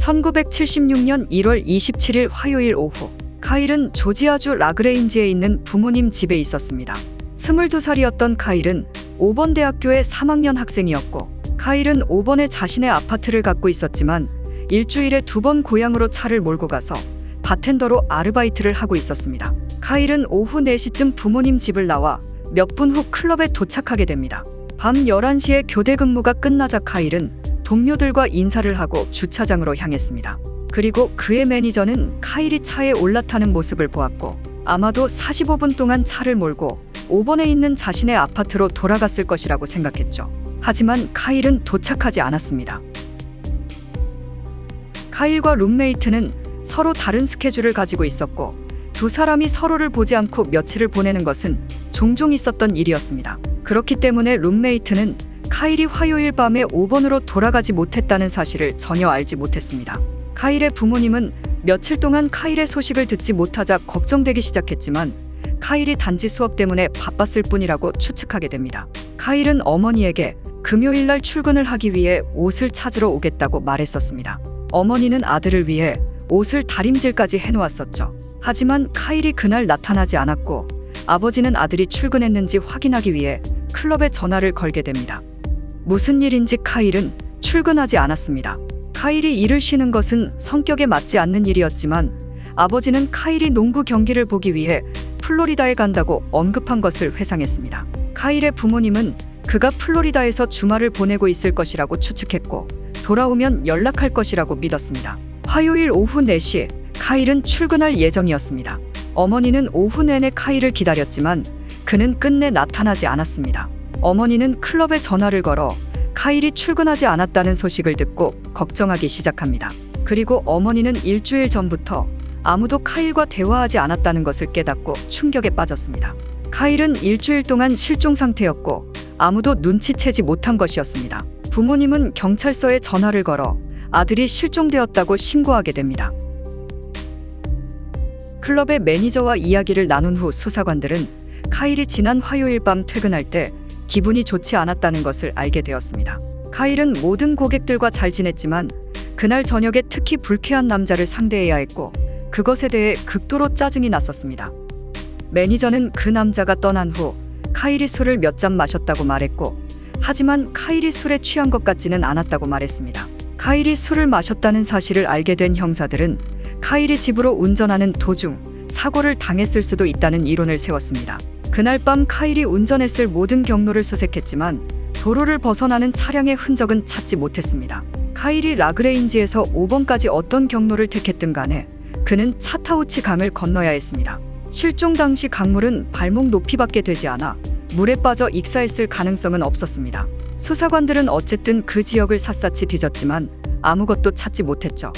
1976년 1월 27일 화요일 오후, 카일은 조지아주 라그레인지에 있는 부모님 집에 있었습니다. 22살이었던 카일은 5번 대학교의 3학년 학생이었고, 카일은 5번에 자신의 아파트를 갖고 있었지만 일주일에 2번 고향으로 차를 몰고 가서 바텐더로 아르바이트를 하고 있었습니다. 카일은 오후 4시쯤 부모님 집을 나와 몇 분 후 클럽에 도착하게 됩니다. 밤 11시에 교대 근무가 끝나자 카일은 동료들과 인사를 하고 주차장으로 향했습니다. 그리고 그의 매니저는 카일이 차에 올라타는 모습을 보았고, 아마도 45분 동안 차를 몰고 5번에 있는 자신의 아파트로 돌아갔을 것이라고 생각했죠. 하지만 카일은 도착하지 않았습니다. 카일과 룸메이트는 서로 다른 스케줄을 가지고 있었고, 두 사람이 서로를 보지 않고 며칠을 보내는 것은 종종 있었던 일이었습니다. 그렇기 때문에 룸메이트는 카일이 화요일 밤에 5번으로 돌아가지 못했다는 사실을 전혀 알지 못했습니다. 카일의 부모님은 며칠 동안 카일의 소식을 듣지 못하자 걱정되기 시작했지만, 카일이 단지 수업 때문에 바빴을 뿐이라고 추측하게 됩니다. 카일은 어머니에게 금요일날 출근을 하기 위해 옷을 찾으러 오겠다고 말했었습니다. 어머니는 아들을 위해 옷을 다림질까지 해놓았었죠. 하지만 카일이 그날 나타나지 않았고, 아버지는 아들이 출근했는지 확인하기 위해 클럽에 전화를 걸게 됩니다. 무슨 일인지 카일은 출근하지 않았습니다. 카일이 일을 쉬는 것은 성격에 맞지 않는 일이었지만, 아버지는 카일이 농구 경기를 보기 위해 플로리다에 간다고 언급한 것을 회상했습니다. 카일의 부모님은 그가 플로리다에서 주말을 보내고 있을 것이라고 추측했고, 돌아오면 연락할 것이라고 믿었습니다. 화요일 오후 4시, 카일은 출근할 예정이었습니다. 어머니는 오후 내내 카일을 기다렸지만 그는 끝내 나타나지 않았습니다. 어머니는 클럽에 전화를 걸어 카일이 출근하지 않았다는 소식을 듣고 걱정하기 시작합니다. 그리고 어머니는 일주일 전부터 아무도 카일과 대화하지 않았다는 것을 깨닫고 충격에 빠졌습니다. 카일은 일주일 동안 실종 상태였고 아무도 눈치채지 못한 것이었습니다. 부모님은 경찰서에 전화를 걸어 아들이 실종되었다고 신고하게 됩니다. 클럽의 매니저와 이야기를 나눈 후 수사관들은 카일이 지난 화요일 밤 퇴근할 때 기분이 좋지 않았다는 것을 알게 되었습니다. 카일은 모든 고객들과 잘 지냈지만 그날 저녁에 특히 불쾌한 남자를 상대해야 했고, 그것에 대해 극도로 짜증이 났었습니다. 매니저는 그 남자가 떠난 후 카일이 술을 몇 잔 마셨다고 말했고, 하지만 카일이 술에 취한 것 같지는 않았다고 말했습니다. 카일이 술을 마셨다는 사실을 알게 된 형사들은 카일이 집으로 운전하는 도중 사고를 당했을 수도 있다는 이론을 세웠습니다. 그날 밤 카일이 운전했을 모든 경로를 수색했지만 도로를 벗어나는 차량의 흔적은 찾지 못했습니다. 카일이 라그레인지에서 5번까지 어떤 경로를 택했든 간에 그는 차타우치 강을 건너야 했습니다. 실종 당시 강물은 발목 높이밖에 되지 않아 물에 빠져 익사했을 가능성은 없었습니다. 수사관들은 어쨌든 그 지역을 샅샅이 뒤졌지만 아무것도 찾지 못했죠.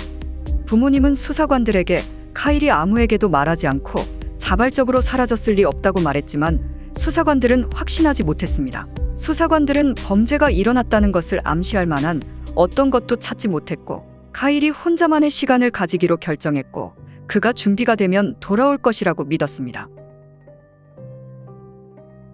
부모님은 수사관들에게 카일이 아무에게도 말하지 않고 자발적으로 사라졌을 리 없다고 말했지만 수사관들은 확신하지 못했습니다. 수사관들은 범죄가 일어났다는 것을 암시할 만한 어떤 것도 찾지 못했고, 카일이 혼자만의 시간을 가지기로 결정했고, 그가 준비가 되면 돌아올 것이라고 믿었습니다.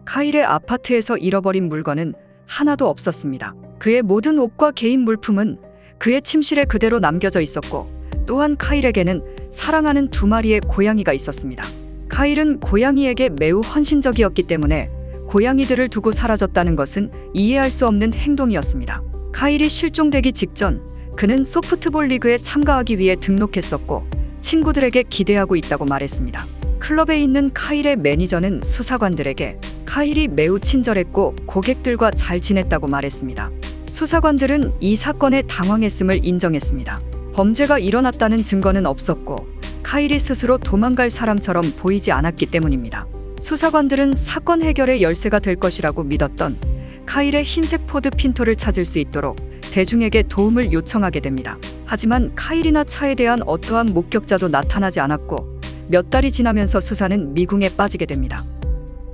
카일의 아파트에서 잃어버린 물건은 하나도 없었습니다. 그의 모든 옷과 개인 물품은 그의 침실에 그대로 남겨져 있었고, 또한 카일에게는 사랑하는 2마리의 고양이가 있었습니다. 카일은 고양이에게 매우 헌신적이었기 때문에 고양이들을 두고 사라졌다는 것은 이해할 수 없는 행동이었습니다. 카일이 실종되기 직전 그는 소프트볼 리그에 참가하기 위해 등록했었고 친구들에게 기대하고 있다고 말했습니다. 클럽에 있는 카일의 매니저는 수사관들에게 카일이 매우 친절했고 고객들과 잘 지냈다고 말했습니다. 수사관들은 이 사건에 당황했음을 인정했습니다. 범죄가 일어났다는 증거는 없었고 카일이 스스로 도망갈 사람처럼 보이지 않았기 때문입니다. 수사관들은 사건 해결의 열쇠가 될 것이라고 믿었던 카일의 흰색 포드 핀토를 찾을 수 있도록 대중에게 도움을 요청하게 됩니다. 하지만 카일이나 차에 대한 어떠한 목격자도 나타나지 않았고 몇 달이 지나면서 수사는 미궁에 빠지게 됩니다.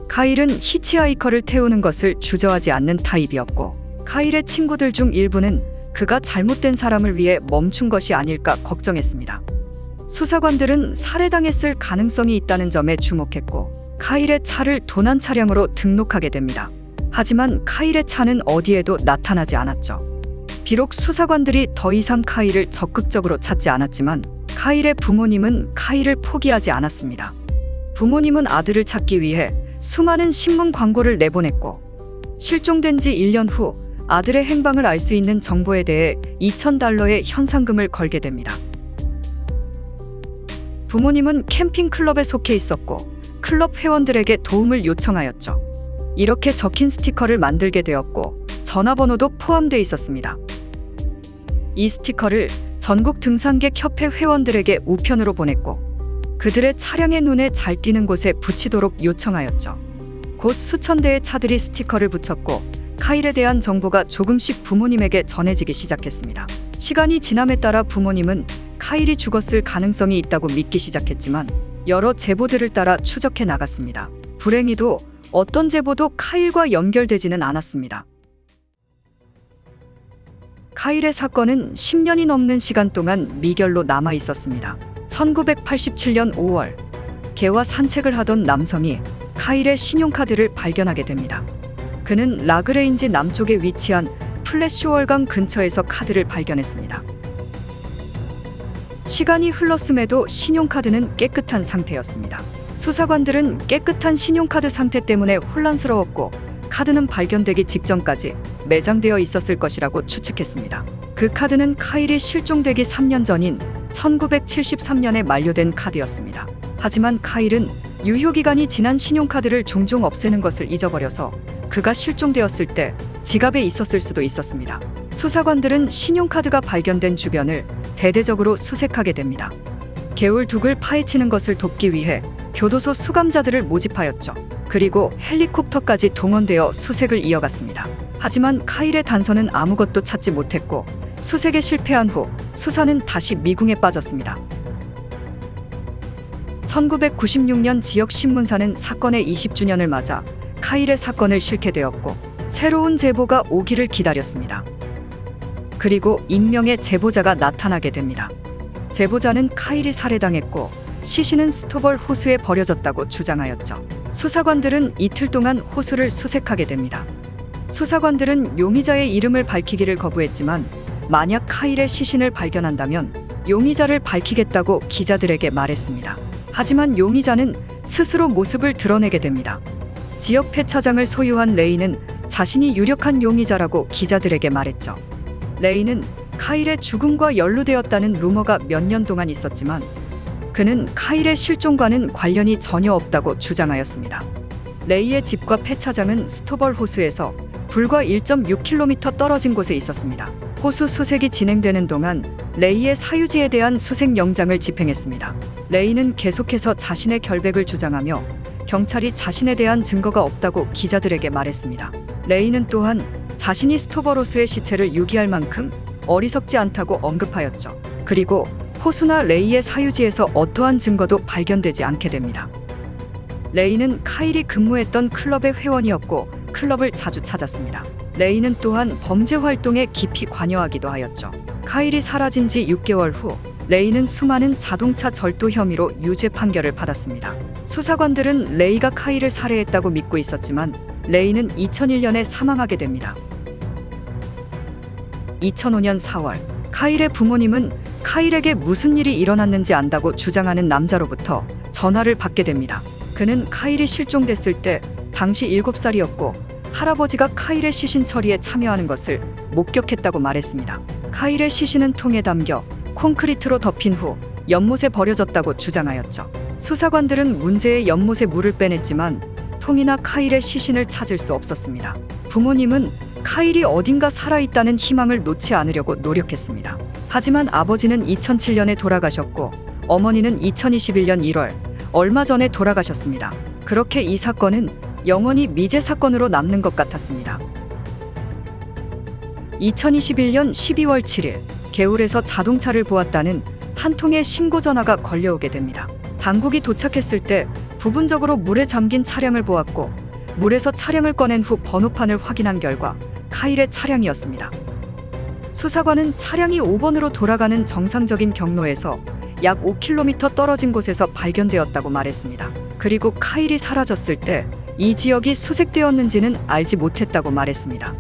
카일은 히치하이커를 태우는 것을 주저하지 않는 타입이었고, 카일의 친구들 중 일부는 그가 잘못된 사람을 위해 멈춘 것이 아닐까 걱정했습니다. 수사관들은 살해당했을 가능성이 있다는 점에 주목했고 카일의 차를 도난 차량으로 등록하게 됩니다. 하지만 카일의 차는 어디에도 나타나지 않았죠. 비록 수사관들이 더 이상 카일을 적극적으로 찾지 않았지만 카일의 부모님은 카일을 포기하지 않았습니다. 부모님은 아들을 찾기 위해 수많은 신문 광고를 내보냈고 실종된 지 1년 후 아들의 행방을 알 수 있는 정보에 대해 $2,000의 현상금을 걸게 됩니다. 부모님은 캠핑 클럽에 속해 있었고 클럽 회원들에게 도움을 요청하였죠. 이렇게 적힌 스티커를 만들게 되었고 전화번호도 포함되어 있었습니다. 이 스티커를 전국 등산객 협회 회원들에게 우편으로 보냈고 그들의 차량의 눈에 잘 띄는 곳에 붙이도록 요청하였죠. 곧 수천 대의 차들이 스티커를 붙였고 카일에 대한 정보가 조금씩 부모님에게 전해지기 시작했습니다. 시간이 지남에 따라 부모님은 카일이 죽었을 가능성이 있다고 믿기 시작했지만 여러 제보들을 따라 추적해 나갔습니다. 불행히도 어떤 제보도 카일과 연결되지는 않았습니다. 카일의 사건은 10년이 넘는 시간 동안 미결로 남아 있었습니다. 1987년 5월, 개와 산책을 하던 남성이 카일의 신용카드를 발견하게 됩니다. 그는 라그레인지 남쪽에 위치한 플래시월강 근처에서 카드를 발견했습니다. 시간이 흘렀음에도 신용카드는 깨끗한 상태였습니다. 수사관들은 깨끗한 신용카드 상태 때문에 혼란스러웠고 카드는 발견되기 직전까지 매장되어 있었을 것이라고 추측했습니다. 그 카드는 카일이 실종되기 3년 전인 1973년에 만료된 카드였습니다. 하지만 카일은 유효기간이 지난 신용카드를 종종 없애는 것을 잊어버려서 그가 실종되었을 때 지갑에 있었을 수도 있었습니다. 수사관들은 신용카드가 발견된 주변을 대대적으로 수색하게 됩니다. 개울둑을 파헤치는 것을 돕기 위해 교도소 수감자들을 모집하였죠. 그리고 헬리콥터까지 동원되어 수색을 이어갔습니다. 하지만 카일의 단서는 아무것도 찾지 못했고 수색에 실패한 후 수사는 다시 미궁에 빠졌습니다. 1996년 지역 신문사는 사건의 20주년을 맞아 카일의 사건을 실게 되었고 새로운 제보가 오기를 기다렸습니다. 그리고 익명의 제보자가 나타나게 됩니다. 제보자는 카일이 살해당했고 시신은 스토벌 호수에 버려졌다고 주장하였죠. 수사관들은 이틀 동안 호수를 수색하게 됩니다. 수사관들은 용의자의 이름을 밝히기를 거부했지만 만약 카일의 시신을 발견한다면 용의자를 밝히겠다고 기자들에게 말했습니다. 하지만 용의자는 스스로 모습을 드러내게 됩니다. 지역 폐차장을 소유한 레이는 자신이 유력한 용의자라고 기자들에게 말했죠. 레이는 카일의 죽음과 연루되었다는 루머가 몇 년 동안 있었지만 그는 카일의 실종과는 관련이 전혀 없다고 주장하였습니다. 레이의 집과 폐차장은 스토벌 호수에서 불과 1.6km 떨어진 곳에 있었습니다. 호수 수색이 진행되는 동안 레이의 사유지에 대한 수색 영장을 집행했습니다. 레이는 계속해서 자신의 결백을 주장하며 경찰이 자신에 대한 증거가 없다고 기자들에게 말했습니다. 레이는 또한 자신이 스토벌 호수의 시체를 유기할 만큼 어리석지 않다고 언급하였죠. 그리고 호수나 레이의 사유지에서 어떠한 증거도 발견되지 않게 됩니다. 레이는 카일이 근무했던 클럽의 회원이었고 클럽을 자주 찾았습니다. 레이는 또한 범죄 활동에 깊이 관여하기도 하였죠. 카일이 사라진 지 6개월 후 레이는 수많은 자동차 절도 혐의로 유죄 판결을 받았습니다. 수사관들은 레이가 카일을 살해했다고 믿고 있었지만 레이는 2001년에 사망하게 됩니다. 2005년 4월, 카일의 부모님은 카일에게 무슨 일이 일어났는지 안다고 주장하는 남자로부터 전화를 받게 됩니다. 그는 카일이 실종됐을 때 당시 7살이었고 할아버지가 카일의 시신 처리에 참여하는 것을 목격했다고 말했습니다. 카일의 시신은 통에 담겨 콘크리트로 덮인 후 연못에 버려졌다고 주장하였죠. 수사관들은 문제의 연못에 물을 빼냈지만 통이나 카일의 시신을 찾을 수 없었습니다. 부모님은 카일이 어딘가 살아있다는 희망을 놓지 않으려고 노력했습니다. 하지만 아버지는 2007년에 돌아가셨고 어머니는 2021년 1월 얼마 전에 돌아가셨습니다. 그렇게 이 사건은 영원히 미제 사건으로 남는 것 같았습니다. 2021년 12월 7일 개울에서 자동차를 보았다는 한 통의 신고 전화가 걸려오게 됩니다. 당국이 도착했을 때 부분적으로 물에 잠긴 차량을 보았고 물에서 차량을 꺼낸 후 번호판을 확인한 결과 카일의 차량이었습니다. 수사관은 차량이 5번으로 돌아가는 정상적인 경로에서 약 5km 떨어진 곳에서 발견되었다고 말했습니다. 그리고 카일이 사라졌을 때 이 지역이 수색되었는지는 알지 못했다고 말했습니다.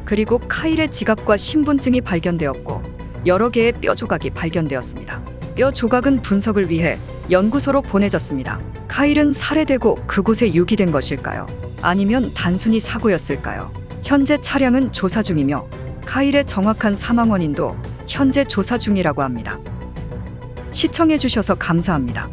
그리고 카일의 지갑과 신분증이 발견되었고 여러 개의 뼈 조각이 발견되었습니다. 뼈 조각은 분석을 위해 연구소로 보내졌습니다. 카일은 살해되고 그곳에 유기된 것일까요? 아니면 단순히 사고였을까요? 현재 차량은 조사 중이며 카일의 정확한 사망 원인도 현재 조사 중이라고 합니다. 시청해 주셔서 감사합니다.